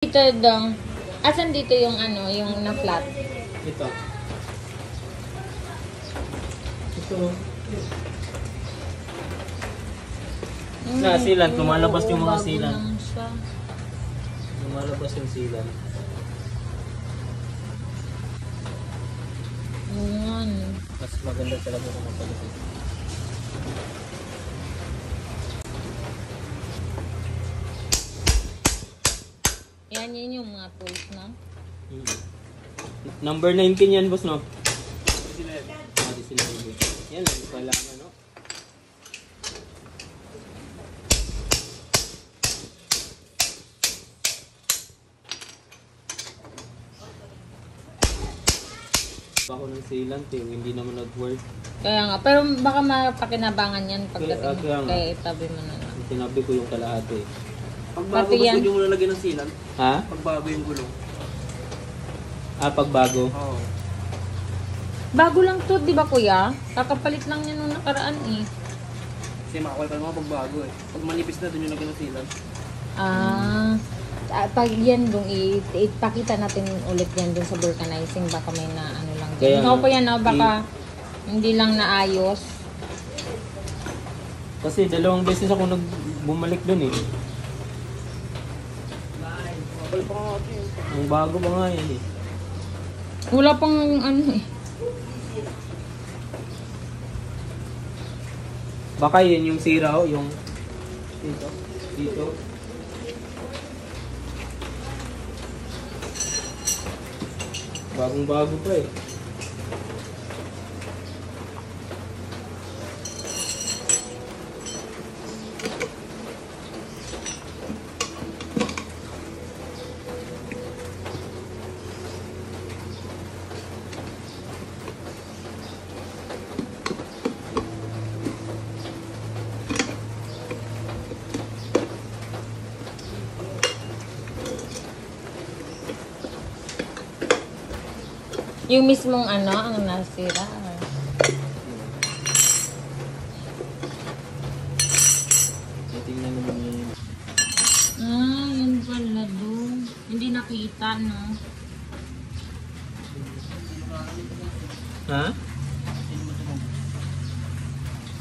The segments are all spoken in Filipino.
Dito dong. Asan dito yung ano, yung na flat? Ito. Ito. Silan, lumalabas yung mga silan. Lumalabas yung silan. Ayan. Mas maganda talaga kung mapalipit. Yan yun yung mga tools, no? Number 19 yan, boss, no? Di sila yun. Yan lang, kailangan, no? Ako ng sealant eh, hindi naman nag-work. Kaya nga, pero baka mapakinabangan yan pagdating Kaya nga. kay itabi mo na lang. Sinabi ko yung kalahati. Pagbago, Pati gusto yan. nyo mo lalagyan ng sealant? Ha? Pagbago yung gulong. Pagbago. Oo. Bago lang to, di ba kuya? Kakapalit lang yan nung nakaraan eh. Kasi makakawal pa naman pagbago eh. Pag manipis na, dun yung lagyan ng sealant. Pag yan dong ipakita natin ulit yan dun sa vulcanizing, baka may na ano lang Kaya din. No nga, po yan, no? Baka hindi lang naayos. Kasi dalawang beses ako bumalik dun eh. Makakawal pa nga ito eh. Ang bago pa nga yan eh. Wala pang ano eh. Baka yun yung sira o yung dito. Dito. Bagong bago pa eh. Yung mismong ano, ang nasira. Tingnan naman yun. Yun pala doon. Hindi nakita, no? Ha?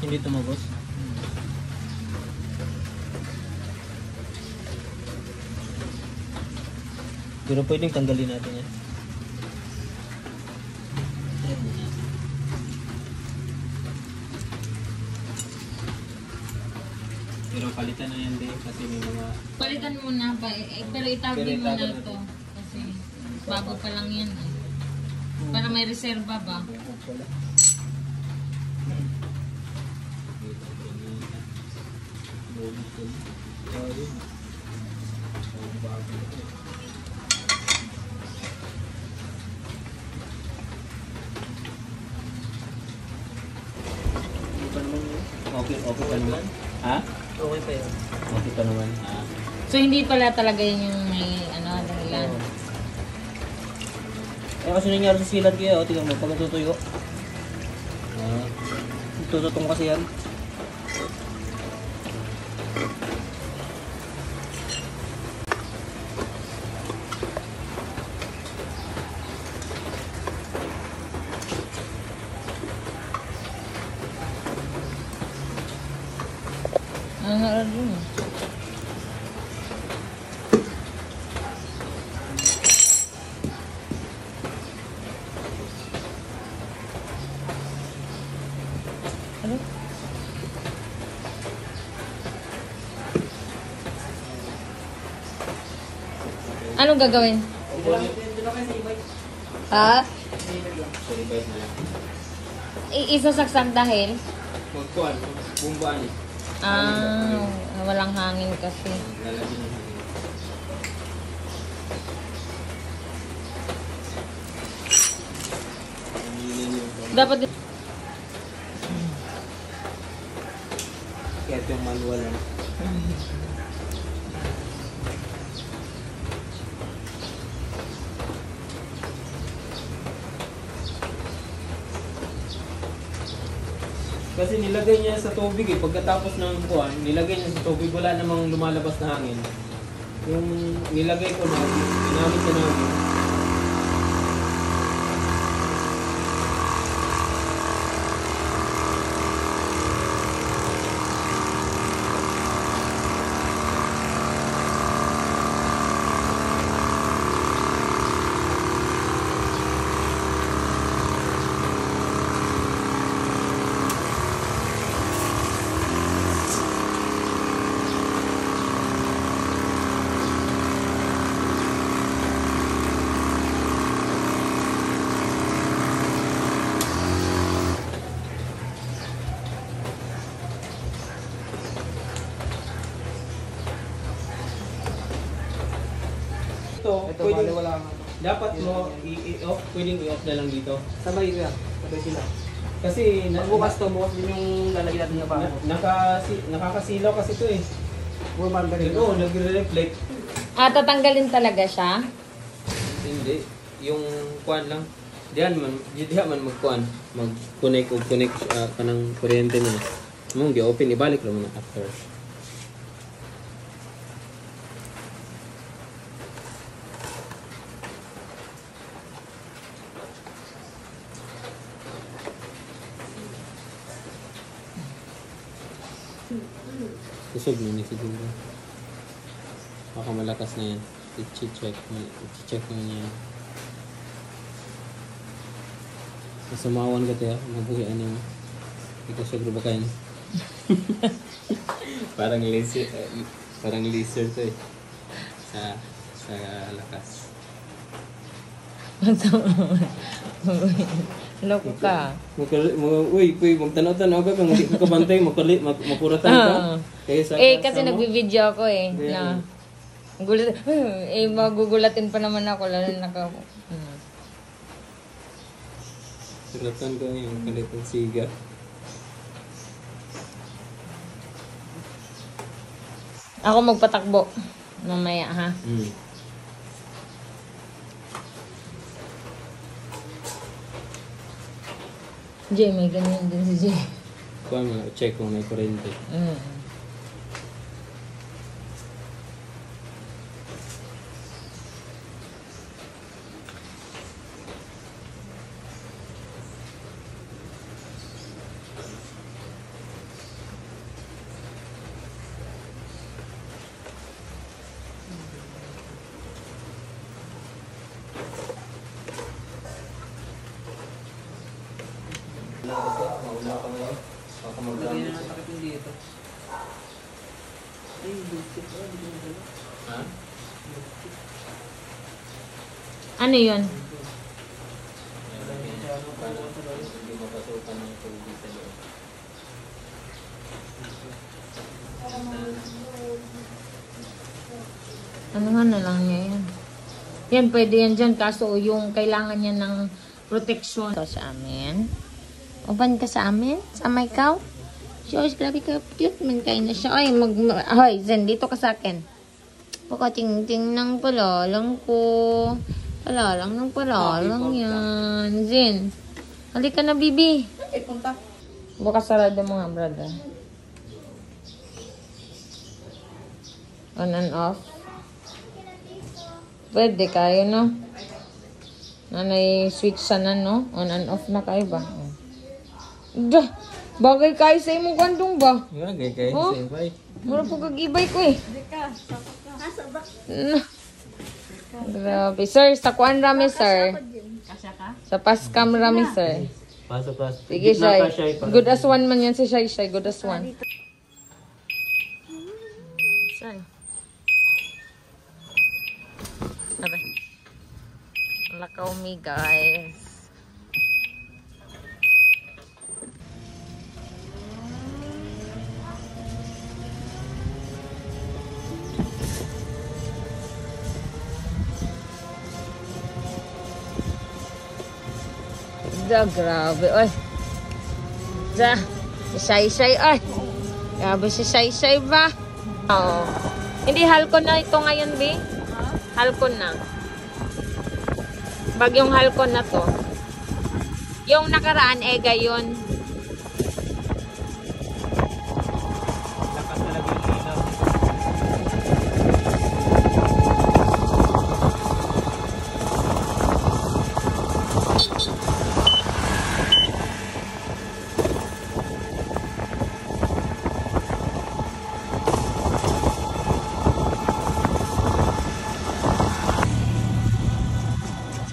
Hindi tumagos? Pero pwedeng tanggalin natin yan. Pero palitan na yan din kasi may mga... Palitan mo na pa. Pero itabi Pero mo na itabi ito. Kasi bago pa lang yan eh. Para may reserva ba? Wala. Hindi pa naman yun. Okay pa naman. Ha? Okay pa yun. Okay pa naman. So hindi pala talaga yun yung may ano, dahilan. Eh kasi nangyari sa sealant kaya, tingnan mo, pag natutuyo. Tututong kasi yan. Ano rin? Ano? Anong gagawin? Ha? Isasaksak dahil? Magkuhan, bumbuan eh. Walang hangin kasi. Lalagyan ng hangin. Dapat Kaya ito yung manual lang. Kasi nilagay niya sa tubig eh. Pagkatapos ng buwan, nilagay niya sa tubig, wala namang lumalabas na hangin. Yung nilagay ko na, ginamit ko namin. Ito, bali wala nga. Dapat mo i-off, pwedeng i-off na lang dito. Sabay ka. Sabay sila. Kasi Bukas to, bukas din yung lalagyan natin na ba? nakakasilaw kasi ito eh. Puro banda rin. Oo, nagre-reflect. Tatanggalin talaga siya? Hindi. Yung kuan lang. Diyan man magkuan. Mag-connect o connect ka ng kuryente mo. Mong gi-open, ibalik lang mo after. Kusog mo ni siguro. Baka malakas na yan. I-check mo niya. Masumawan ka tayo. Mabuhian niya mo. Ikusog ba kayo? Parang laser to eh. Sa lakas. Loko ka. Uy, magtanaw-tanaw ka kung hindi ka kabantay, makuratan ka. Kaya sa Kasi nagbibideo ako eh. Na, magugulatin pa naman ako. Lalo na naka... Suratan ko yung kalitong siga. Ako magpatakbo. Mamaya ha. Jay, may ganyan din si Jay. Kuha mo, check kung may kurente. Mauna ka ngayon. Baka Lagay na ng takip yung dito. Ay, bullshit. Ha? Ano yun? Hindi mapasukan ng tubig sa loob. Ano nga na lang niya yan? Yan, pwede yan dyan. Kaso yung kailangan niya ng protection. Ito sa amin. Uban ka sa amin? Sama ikaw? Joyce, grabe ka. Cute man kayo na siya. Ay, Hoy, Zen, dito ka sa akin. Pakating-ting ng palalang ko. Palalang ng palalang yan. Zen, halika na, bibi. Eh, punta. Bukas sarado mo nga, brother. On and off. Pwede kayo, no? Nanay switch sana, no? On and off na kayo ba? Dah! Bagay kayo sa imong kwantong ba? Bagay kayo Oh? sa ibay. Mura po kagibay ko eh. Grabe. Sir, sa kuan rami, sir. Sa paskam rami, sir. Pasok. Sige, Shai. Good as one man yan si Shai. Good as one. Shai. Aray. Lakaw me, guys. Grabe, oy. Si Shai, oy. Grabe si Shai ba? Oo. Hindi, halcon na ito ngayon, B. Halcon na. Bagyong halcon na to. Yung nakaraan, Ega yun. Lakas talaga yung ilaw.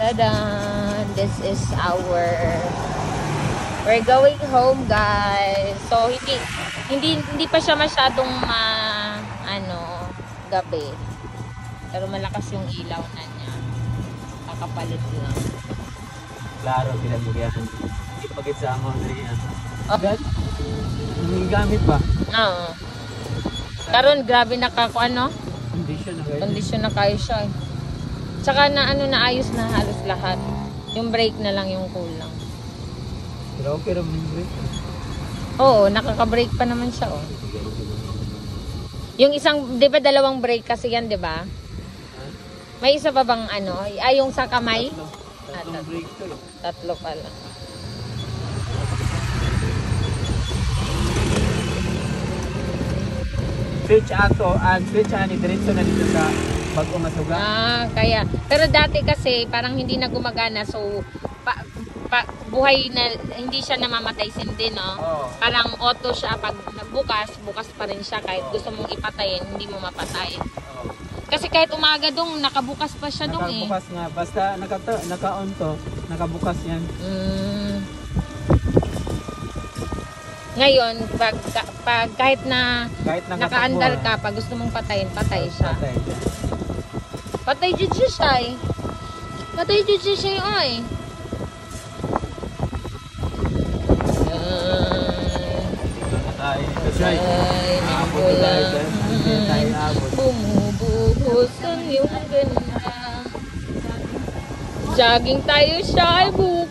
Tada! This is our... We're going home, guys. So, hindi pa siya masyadong gabi. Pero malakas yung ilaw na niya. Kakapalit lang. Klaro, pinagbugayan. Ipagit sa amon rin yan. Agad? Hindi gamit ba? Oo. Karon grabe Condition kondisyon na na kayo. kayo siya eh. Tsaka naayos na halos lahat. Yung brake na lang yung kulang. Pero okay rin yung break. Oo, nakaka-brake pa naman siya oh. Yung isang, 'di ba dalawang brake kasi yan, 'di ba? May isa pa bang yung sa kamay? Tatlong break to eh. Tatlo pala. Switch ato, and switch ani diretso na dito sa bagong masuga. Kaya. Pero dati kasi parang hindi na gumagana so buhay na hindi siya namamatay sindi, no? Oo. Parang auto siya pag nagbukas, bukas pa rin siya kahit gusto mong ipatayin, hindi mo mapatay. Oo. Kasi kahit umaga dong nakabukas pa siya dong eh. Nakabukas nga, basta naka-on to, nakabukas yan. Ngayon, pag kahit naka-andar nakatakbo, ka, pag gusto mong patayin, patay siya. patay siya. Patay jud siya eh. Patay jud siya oy. Ay, ito siya. Ay, Abot na tayo dyan. Hindi tayo abot. Bumubuhos ang iyong ganda. Jogging tayo siya, bukas.